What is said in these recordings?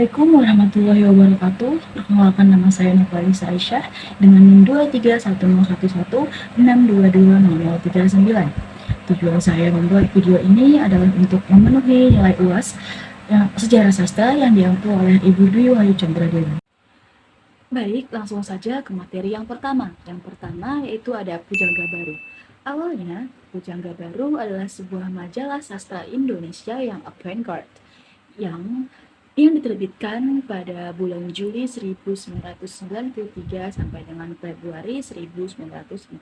Assalamualaikum warahmatullahi wabarakatuh. Perkenalkan, nama saya Nurfalisa Aisyah dengan NIM 2310116220039. Tujuan saya membuat video ini adalah untuk memenuhi nilai UAS sejarah sastra yang diampu oleh Ibu Dwi Wahyu Chandra Dewi. Baik, langsung saja ke materi yang pertama. Yang pertama yaitu ada Pujangga Baru. Awalnya, Pujangga Baru adalah sebuah majalah sastra Indonesia yang avant-garde yang diterbitkan pada bulan Juli 1993 sampai dengan Februari 1942.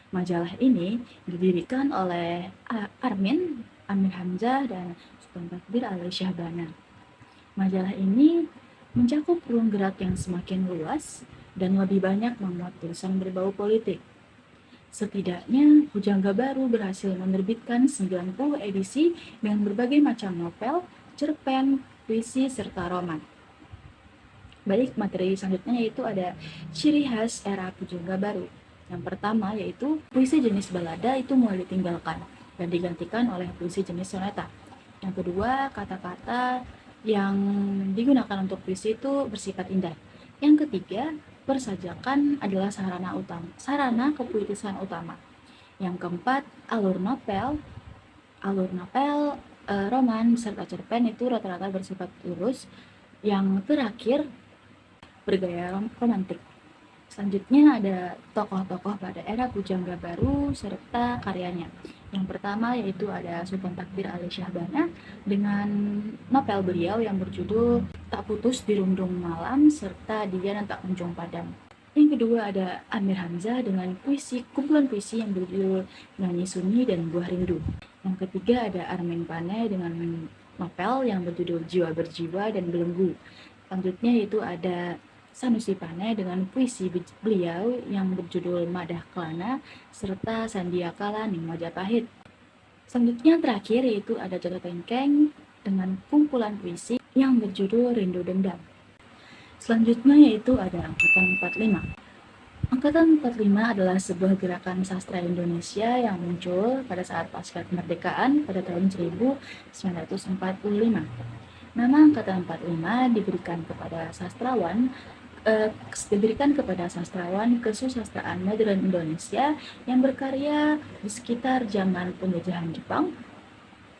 Majalah ini didirikan oleh Amir Hamzah, dan Sultan Takdir Ali Syahbana. Majalah ini mencakup ruang gerak yang semakin luas dan lebih banyak memuat tulisan berbau politik. Setidaknya, Pujangga Baru berhasil menerbitkan 90 edisi dengan berbagai macam novel, cerpen, puisi, serta roman. Baik, materi selanjutnya yaitu ada ciri khas era Pujangga Baru. Yang pertama yaitu puisi jenis balada itu mulai ditinggalkan dan digantikan oleh puisi jenis soneta. Yang kedua, kata-kata yang digunakan untuk puisi itu bersifat indah. Yang ketiga, persajakan adalah sarana kepuitisan utama. Yang keempat, alur novel, roman serta cerpen itu rata-rata bersifat lurus. Yang terakhir, bergaya romantik. Selanjutnya ada tokoh-tokoh pada era Pujangga Baru serta karyanya. Yang pertama yaitu ada Sultan Takdir Ali Syahbana dengan novel beliau yang berjudul Tak Putus di Rundung Malam serta Dia dan Tak Kunjung Padam. Yang kedua ada Amir Hamzah dengan kumpulan puisi yang berjudul Nyanyi Sunyi dan Buah Rindu. Yang ketiga ada Armen Pane dengan novel yang berjudul Jiwa Berjiwa dan Belenggu. Selanjutnya yaitu ada Sanusi Pane dengan puisi beliau yang berjudul Madah Kelana serta Sandiakala Ning Majapahit. Selanjutnya terakhir yaitu ada Jatuh Tengkeng dengan kumpulan puisi yang berjudul Rindu Dendam. Selanjutnya yaitu ada Angkatan 45. Angkatan 45 adalah sebuah gerakan sastra Indonesia yang muncul pada saat pasca kemerdekaan pada tahun 1945. Nama Angkatan 45 diberikan kepada sastrawan kesusastraan modern Indonesia yang berkarya di sekitar zaman penjajahan Jepang,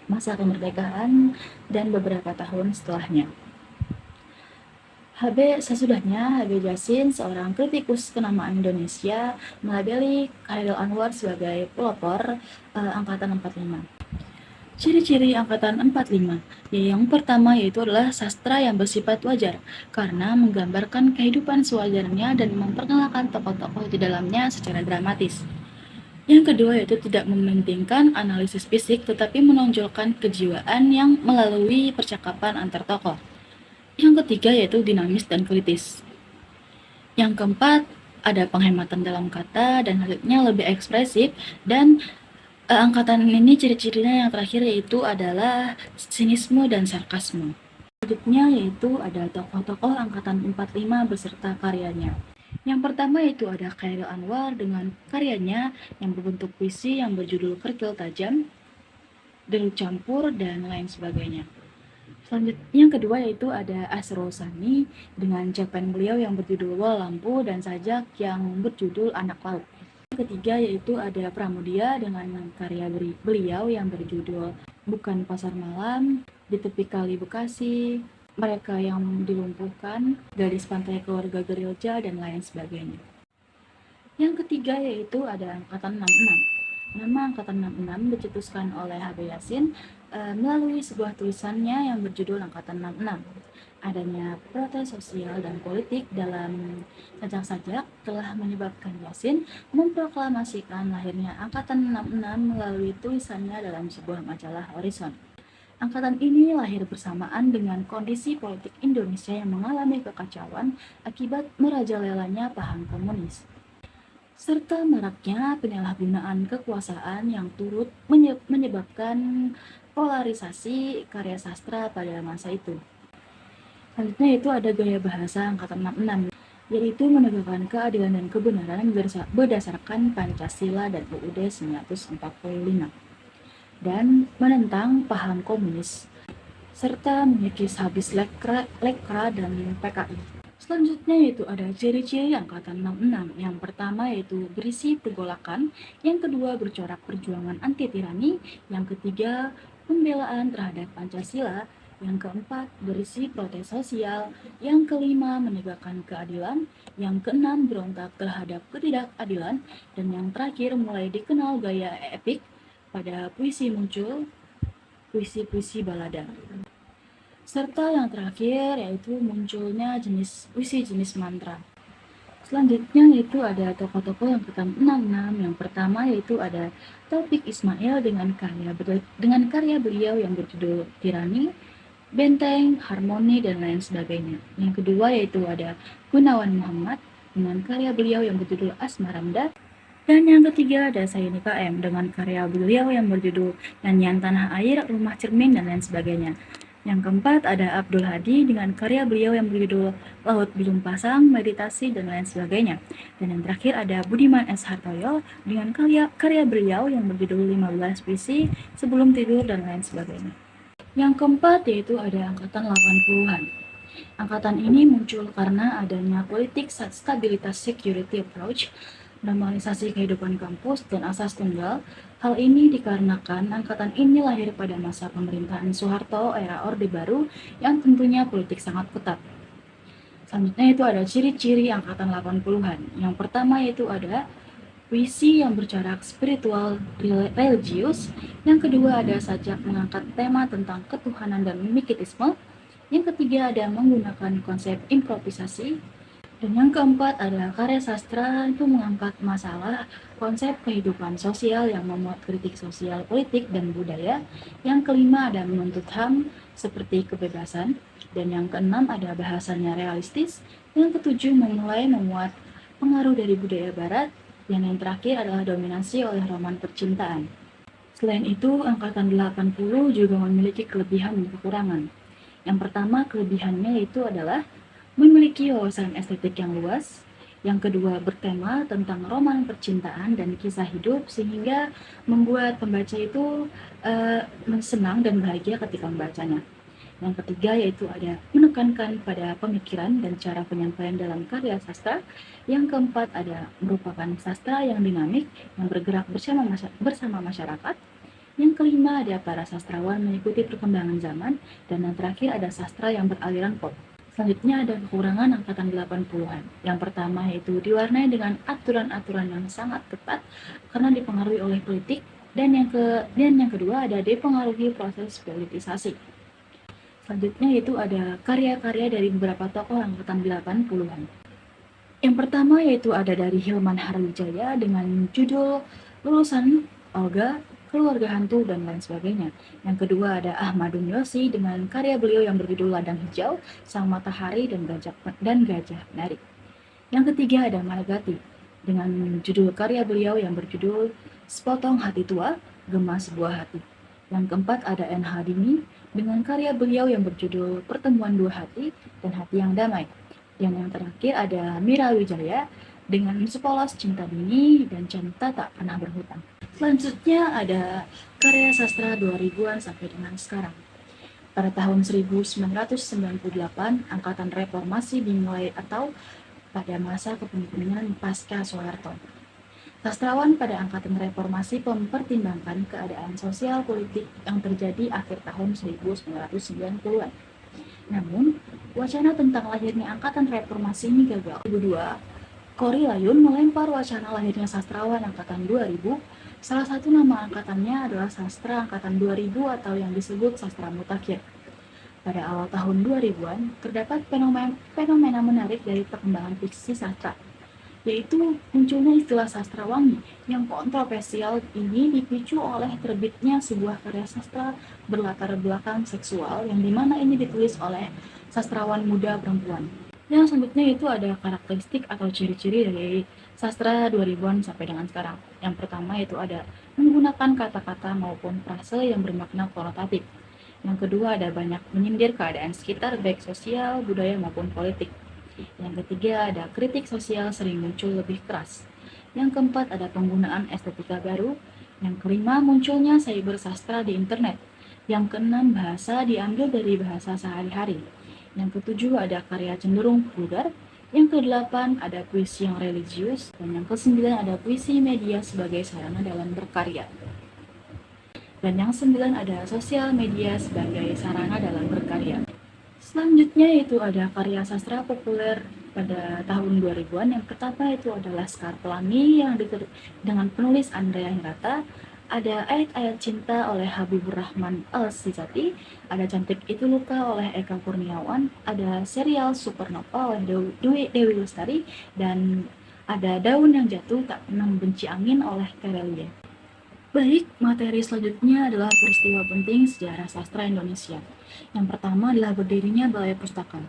masa kemerdekaan, dan beberapa tahun setelahnya. Sesudahnya, H.B. Jassin, seorang kritikus kenamaan Indonesia, melabeli Chairil Anwar sebagai pelopor Angkatan 45. Ciri-ciri Angkatan 45, yang pertama yaitu adalah sastra yang bersifat wajar, karena menggambarkan kehidupan sewajarnya dan memperkenalkan tokoh-tokoh di dalamnya secara dramatis. Yang kedua yaitu tidak mementingkan analisis fisik, tetapi menonjolkan kejiwaan yang melalui percakapan antar tokoh. Yang ketiga yaitu dinamis dan kritis. Yang keempat, ada penghematan dalam kata dan hasilnya lebih ekspresif. Dan angkatan ini ciri-cirinya yang terakhir yaitu adalah sinisme dan sarkasme. Selanjutnya yaitu ada tokoh-tokoh Angkatan 45 beserta karyanya. Yang pertama yaitu ada Chairil Anwar dengan karyanya yang berbentuk puisi yang berjudul Kerikil Tajam, Deru Campur, dan lain sebagainya. Selanjutnya yang kedua yaitu ada Asrul Sani dengan cerpen beliau yang berjudul Wol Lampu dan sajak yang berjudul Anak Laut. Yang ketiga yaitu ada Pramudia dengan karya beliau yang berjudul Bukan Pasar Malam, Di Tepi Kali Bekasi, Mereka yang Dilumpuhkan, Gadis Pantai Keluarga Gerilja, dan lain sebagainya. Yang ketiga yaitu ada Angkatan 66. Nama Angkatan 66 dicetuskan oleh H.B. Jassin melalui sebuah tulisannya yang berjudul Angkatan 66. Adanya protes sosial dan politik dalam sajak-sajak telah menyebabkan Jassin memproklamasikan lahirnya Angkatan 66 melalui tulisannya dalam sebuah majalah Horizon. Angkatan ini lahir bersamaan dengan kondisi politik Indonesia yang mengalami kekacauan akibat merajalelanya paham komunis, serta maraknya penyalahgunaan kekuasaan yang turut menyebabkan polarisasi karya sastra pada masa itu. Selanjutnya itu ada gaya bahasa Angkatan 66, yaitu menegakkan keadilan dan kebenaran berdasarkan Pancasila dan UUD 1945, dan menentang paham komunis. serta mengikis habis lekra dan PKI. Selanjutnya yaitu ada ciri-ciri angkatan 66. Yang pertama yaitu berisi pergolakan, yang kedua bercorak perjuangan anti tirani, yang ketiga pembelaan terhadap Pancasila, yang keempat berisi protes sosial, yang kelima menegakkan keadilan, yang keenam berontak terhadap ketidakadilan, dan yang terakhir mulai dikenal gaya epik pada puisi muncul puisi-puisi balada. Serta yang terakhir yaitu munculnya puisi jenis mantra. Selanjutnya yaitu ada tokoh-tokoh yang ke-66. Yang pertama yaitu ada Taufik Ismail dengan karya beliau yang berjudul Tirani, Benteng, Harmoni, dan lain sebagainya. Yang kedua yaitu ada Gunawan Muhammad dengan karya beliau yang berjudul Asmaranda. Dan yang ketiga ada Sayuni KM dengan karya beliau yang berjudul Nyanyian Tanah Air, Rumah Cermin, dan lain sebagainya. Yang keempat ada Abdul Hadi dengan karya beliau yang berjudul Laut Belum Pasang, Meditasi, dan lain sebagainya. Dan yang terakhir ada Budiman S. Hartoyo dengan karya beliau yang berjudul 15 puisi, Sebelum Tidur, dan lain sebagainya. Yang keempat yaitu ada angkatan 80-an. Angkatan ini muncul karena adanya politik stabilitas security approach, normalisasi kehidupan kampus, dan asas tunggal. Hal ini dikarenakan angkatan ini lahir pada masa pemerintahan Soeharto era Orde Baru yang tentunya politik sangat ketat. Selanjutnya itu ada ciri-ciri angkatan 80-an. Yang pertama yaitu ada puisi yang bercorak spiritual religius. Yang kedua ada sajak mengangkat tema tentang ketuhanan dan mikitisme. Yang ketiga ada menggunakan konsep improvisasi. Dan yang keempat adalah karya sastra itu mengangkat masalah konsep kehidupan sosial yang memuat kritik sosial, politik, dan budaya. Yang kelima ada menuntut HAM seperti kebebasan. Dan yang keenam ada bahasanya realistis. Yang ketujuh memulai memuat pengaruh dari budaya barat. Dan yang terakhir adalah dominasi oleh roman percintaan. Selain itu, angkatan 80 juga memiliki kelebihan dan kekurangan. Yang pertama kelebihannya yaitu adalah memiliki wawasan estetik yang luas. Yang kedua bertema tentang roman percintaan dan kisah hidup sehingga membuat pembaca itu senang dan bahagia ketika membacanya. Yang ketiga yaitu ada menekankan pada pemikiran dan cara penyampaian dalam karya sastra. Yang keempat ada merupakan sastra yang dinamik yang bergerak bersama masyarakat. Yang kelima ada para sastrawan mengikuti perkembangan zaman. Dan yang terakhir ada sastra yang beraliran pop. Selanjutnya ada kekurangan angkatan 80-an. Yang pertama yaitu diwarnai dengan aturan-aturan yang sangat ketat karena dipengaruhi oleh politik. Dan yang kedua ada dipengaruhi proses politisasi. Selanjutnya yaitu ada karya-karya dari beberapa tokoh angkatan 80-an. Yang pertama yaitu ada dari Hilman Harwijaya dengan judul Lulusan, Olga, Keluarga Hantu, dan lain sebagainya. Yang kedua ada Ahmadun Yosi dengan karya beliau yang berjudul Ladang Hijau, Sang Matahari, dan Gajah Menarik. Yang ketiga ada Malagati dengan judul karya beliau yang berjudul Sepotong Hati Tua, Gema Sebuah Hati. Yang keempat ada N.H. Dini dengan karya beliau yang berjudul Pertemuan Dua Hati dan Hati yang Damai. Dan yang terakhir ada Mira Wijaya dengan Sepolos Cinta Dini dan Cinta Tak Pernah Berhutang. Selanjutnya ada karya sastra 2000-an sampai dengan sekarang. Pada tahun 1998, Angkatan Reformasi dimulai atau pada masa kepemimpinan pasca Soeharto. Sastrawan pada Angkatan Reformasi mempertimbangkan keadaan sosial politik yang terjadi akhir tahun 1990-an. Namun, wacana tentang lahirnya Angkatan Reformasi ini gagal. 2002, Kori Layun melempar wacana lahirnya sastrawan Angkatan 2000. Salah satu nama angkatannya adalah sastra Angkatan 2000 atau yang disebut sastra mutakhir. Pada awal tahun 2000-an, terdapat fenomena menarik dari perkembangan fiksi sastra, yaitu munculnya istilah sastrawangi yang kontroversial ini dipicu oleh terbitnya sebuah karya sastra berlatar belakang seksual yang dimana ini ditulis oleh sastrawan muda perempuan. Yang selanjutnya itu ada karakteristik atau ciri-ciri dari sastra 2000-an sampai dengan sekarang. Yang pertama itu ada menggunakan kata-kata maupun frase yang bermakna konotatif. Yang kedua ada banyak menyindir keadaan sekitar baik sosial, budaya maupun politik. Yang ketiga ada kritik sosial sering muncul lebih keras. Yang keempat ada penggunaan estetika baru. Yang kelima munculnya cyber sastra di internet. Yang keenam, bahasa diambil dari bahasa sehari-hari. Yang ketujuh, ada karya cenderung vulgar. Yang kedelapan, ada puisi yang religius. Dan yang kesembilan, ada puisi media sebagai sarana dalam berkarya. Dan yang sembilan, ada sosial media sebagai sarana dalam berkarya. Selanjutnya itu ada karya sastra populer pada tahun 2000-an. Yang pertama itu adalah Laskar Pelangi yang dengan penulis Andrea Hirata. Ada Ayat-Ayat Cinta oleh Habibur Rahman Al-Sijati. Ada Cantik Itu Luka oleh Eka Kurniawan. Ada serial Supernova oleh Dewi Lestari. Dan ada Daun yang Jatuh Tak Pernah Membenci Angin oleh Terelie. Baik, materi selanjutnya adalah peristiwa penting sejarah sastra Indonesia. Yang pertama adalah berdirinya Balai Pustaka.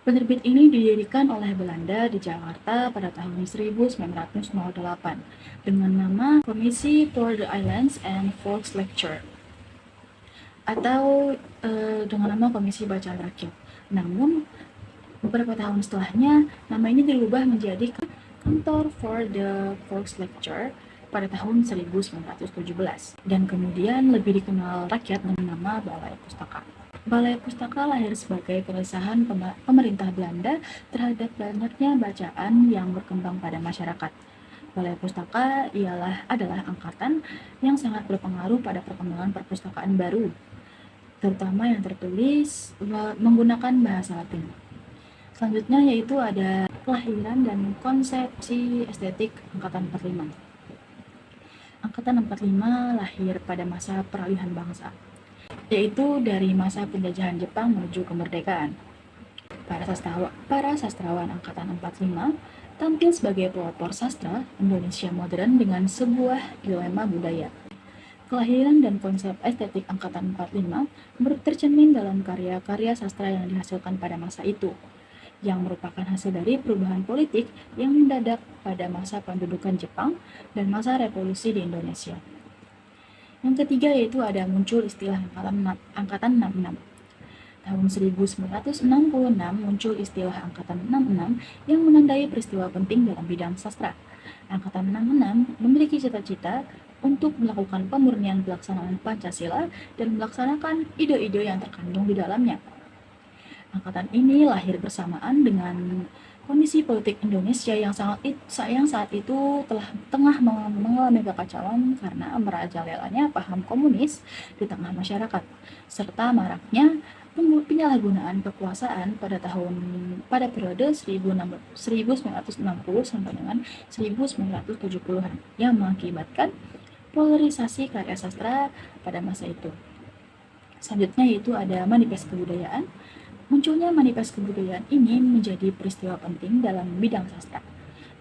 Penerbit ini didirikan oleh Belanda di Jakarta pada tahun 1908 dengan nama Komisi for the Islands and Volkslecture atau dengan nama Komisi Bacaan Rakyat. Namun, beberapa tahun setelahnya, nama ini dirubah menjadi Kantor for the Volkslecture pada tahun 1917 dan kemudian lebih dikenal rakyat dengan nama Balai Pustaka. Balai Pustaka lahir sebagai keresahan pemerintah Belanda terhadap banyaknya bacaan yang berkembang pada masyarakat. Balai Pustaka adalah angkatan yang sangat berpengaruh pada perkembangan perpustakaan baru, terutama yang tertulis menggunakan bahasa Latin. Selanjutnya yaitu ada kelahiran dan konsepsi estetik Angkatan 45. Angkatan 45 lahir pada masa peralihan bangsa, yaitu dari masa penjajahan Jepang menuju kemerdekaan. Para sastrawan Angkatan 45 tampil sebagai pelopor sastra Indonesia modern dengan sebuah dilema budaya. Kelahiran dan konsep estetik Angkatan 45 tercermin dalam karya-karya sastra yang dihasilkan pada masa itu, yang merupakan hasil dari perubahan politik yang mendadak pada masa pendudukan Jepang dan masa revolusi di Indonesia. Yang ketiga yaitu ada muncul istilah Angkatan 66. Tahun 1966 muncul istilah Angkatan 66 yang menandai peristiwa penting dalam bidang sastra. Angkatan 66 memiliki cita-cita untuk melakukan pemurnian pelaksanaan Pancasila dan melaksanakan ide-ide yang terkandung di dalamnya. Angkatan ini lahir bersamaan dengan kondisi politik Indonesia yang saat itu tengah mengalami kekacauan karena merajalelanya paham komunis di tengah masyarakat, serta maraknya penyalahgunaan kekuasaan pada periode 1960 sampai dengan 1970-an yang mengakibatkan polarisasi karya sastra pada masa itu. Selanjutnya yaitu ada manifest kebudayaan. Munculnya manifest kebudayaan ini menjadi peristiwa penting dalam bidang sastra.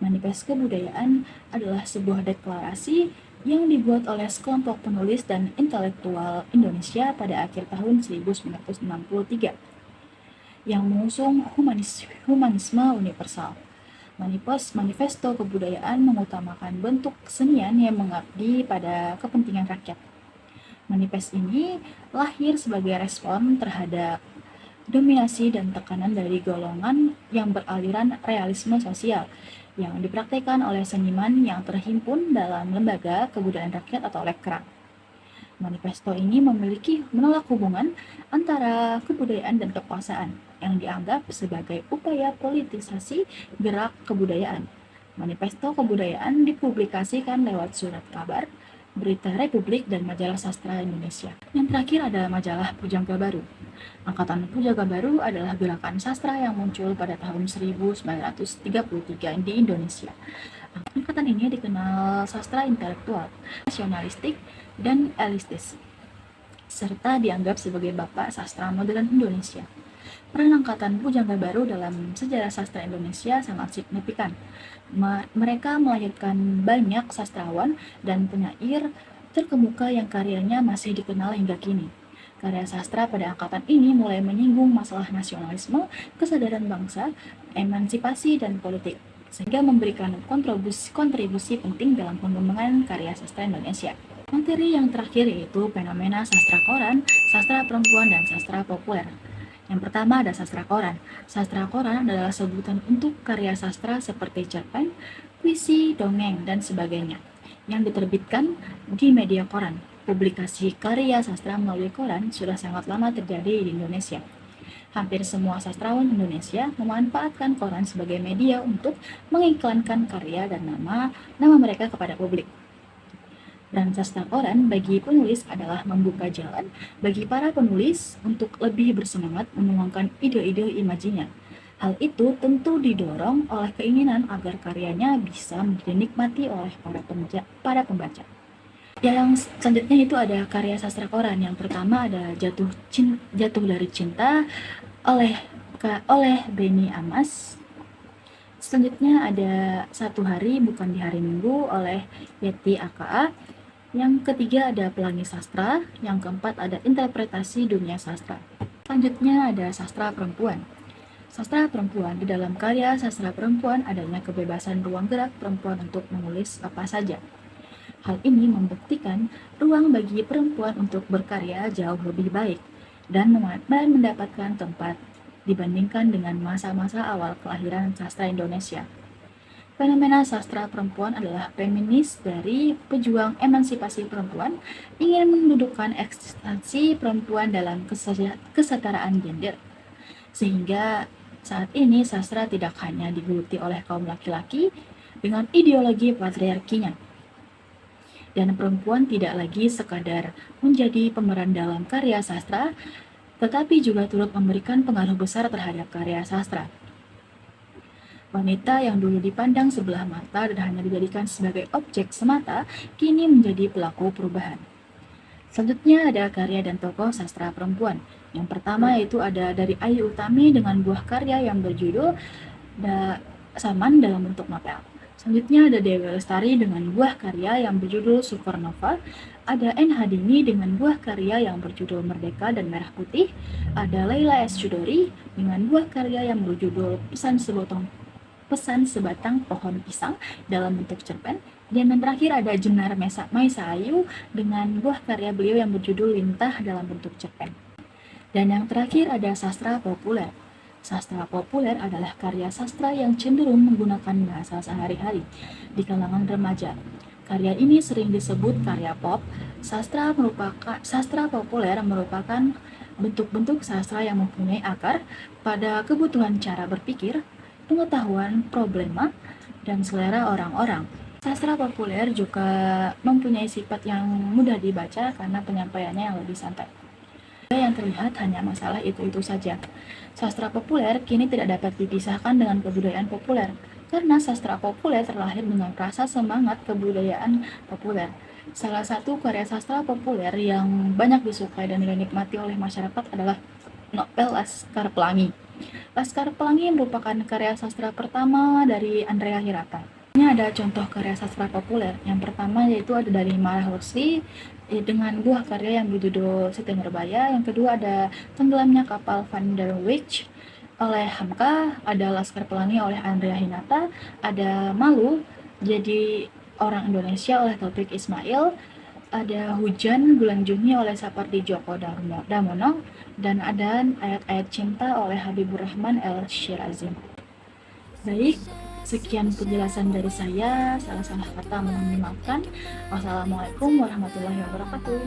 Manifest kebudayaan adalah sebuah deklarasi yang dibuat oleh sekelompok penulis dan intelektual Indonesia pada akhir tahun 1963 yang mengusung humanisme universal. Manifesto kebudayaan mengutamakan bentuk kesenian yang mengabdi pada kepentingan rakyat. Manifest ini lahir sebagai respon terhadap dominasi dan tekanan dari golongan yang beraliran realisme sosial yang dipraktikkan oleh seniman yang terhimpun dalam lembaga kebudayaan rakyat atau Lekra. Manifesto ini menolak hubungan antara kebudayaan dan kekuasaan yang dianggap sebagai upaya politisasi gerak kebudayaan. Manifesto kebudayaan dipublikasikan lewat surat kabar, berita Republik, dan majalah sastra Indonesia. Yang terakhir ada majalah Pujangga Baru. Angkatan Pujangga Baru adalah gerakan sastra yang muncul pada tahun 1933 di Indonesia. Angkatan ini dikenal sastra intelektual, nasionalistik, dan elitis, serta dianggap sebagai bapak sastra modern Indonesia. Peran Angkatan Pujangga Baru dalam sejarah sastra Indonesia sangat signifikan. Mereka melahirkan banyak sastrawan dan penyair terkemuka yang karyanya masih dikenal hingga kini. Karya sastra pada angkatan ini mulai menyinggung masalah nasionalisme, kesadaran bangsa, emansipasi, dan politik, sehingga memberikan kontribusi penting dalam pengembangan karya sastra Indonesia. Materi yang terakhir yaitu fenomena sastra koran, sastra perempuan, dan sastra populer. Yang pertama ada sastra koran. Sastra koran adalah sebutan untuk karya sastra seperti cerpen, puisi, dongeng, dan sebagainya yang diterbitkan di media koran. Publikasi karya sastra melalui koran sudah sangat lama terjadi di Indonesia. Hampir semua sastrawan Indonesia memanfaatkan koran sebagai media untuk mengiklankan karya dan nama mereka kepada publik. Dan sastra koran bagi penulis adalah membuka jalan bagi para penulis untuk lebih bersemangat menuangkan ide-ide imajinya. Hal itu tentu didorong oleh keinginan agar karyanya bisa dinikmati oleh para pembaca. Yang selanjutnya itu ada karya sastra koran. Yang pertama ada Jatuh dari Cinta oleh Beni Amas. Selanjutnya ada Satu Hari Bukan di Hari Minggu oleh Yeti AKA. Yang ketiga ada Pelangi Sastra. Yang keempat ada Interpretasi Dunia Sastra. Selanjutnya ada Sastra Perempuan. Sastra perempuan, di dalam karya sastra perempuan adanya kebebasan ruang gerak perempuan untuk menulis apa saja. Hal ini membuktikan ruang bagi perempuan untuk berkarya jauh lebih baik dan mendapatkan tempat dibandingkan dengan masa-masa awal kelahiran sastra Indonesia. Fenomena sastra perempuan adalah feminis dari pejuang emansipasi perempuan ingin mendudukkan eksistensi perempuan dalam kesetaraan gender. Sehingga saat ini sastra tidak hanya digeluti oleh kaum laki-laki dengan ideologi patriarkinya. Dan perempuan tidak lagi sekadar menjadi pemeran dalam karya sastra, tetapi juga turut memberikan pengaruh besar terhadap karya sastra. Wanita yang dulu dipandang sebelah mata dan hanya dijadikan sebagai objek semata, kini menjadi pelaku perubahan. Selanjutnya ada karya dan tokoh sastra perempuan. Yang pertama yaitu ada dari Ayu Utami dengan buah karya yang berjudul Saman dalam bentuk novel. Selanjutnya ada Dewi Lestari dengan buah karya yang berjudul Supernova. Ada N. Hadini dengan buah karya yang berjudul Merdeka dan Merah Putih. Ada Laila S. Chudori dengan buah karya yang berjudul Pesan Sebatang Pohon Pisang dalam bentuk cerpen. Dan yang terakhir ada Jenar Maisa Ayu dengan buah karya beliau yang berjudul Lintah dalam bentuk cerpen. Dan yang terakhir ada sastra populer. Sastra populer adalah karya sastra yang cenderung menggunakan bahasa sehari-hari di kalangan remaja. Karya ini sering disebut karya pop. Sastra populer merupakan bentuk-bentuk sastra yang mempunyai akar pada kebutuhan cara berpikir, pengetahuan, problema, dan selera orang-orang. Sastra populer juga mempunyai sifat yang mudah dibaca karena penyampaiannya yang lebih santai. Yang terlihat hanya masalah itu-itu saja. Sastra populer kini tidak dapat dipisahkan dengan kebudayaan populer, karena sastra populer terlahir dengan rasa semangat kebudayaan populer. Salah satu karya sastra populer yang banyak disukai dan dinikmati oleh masyarakat adalah novel Laskar Pelangi. Laskar Pelangi merupakan karya sastra pertama dari Andrea Hirata. Ini ada contoh karya sastra populer. Yang pertama yaitu ada dari Marah Rusli dengan buah karya yang berjudul Siti Nurbaya. Yang kedua ada Tenggelamnya Kapal Van der Wijk oleh Hamka. Ada Laskar Pelangi oleh Andrea Hinata. Ada Malu Jadi Orang Indonesia oleh Taufik Ismail. Ada Hujan Bulan Juni oleh Sapardi Djoko Damono. Dan ada Ayat-Ayat Cinta oleh Habibur Rahman El Shirazi. Baik, sekian penjelasan dari saya. Salah-salah kata mohon dimaafkan. Wassalamualaikum warahmatullahi wabarakatuh.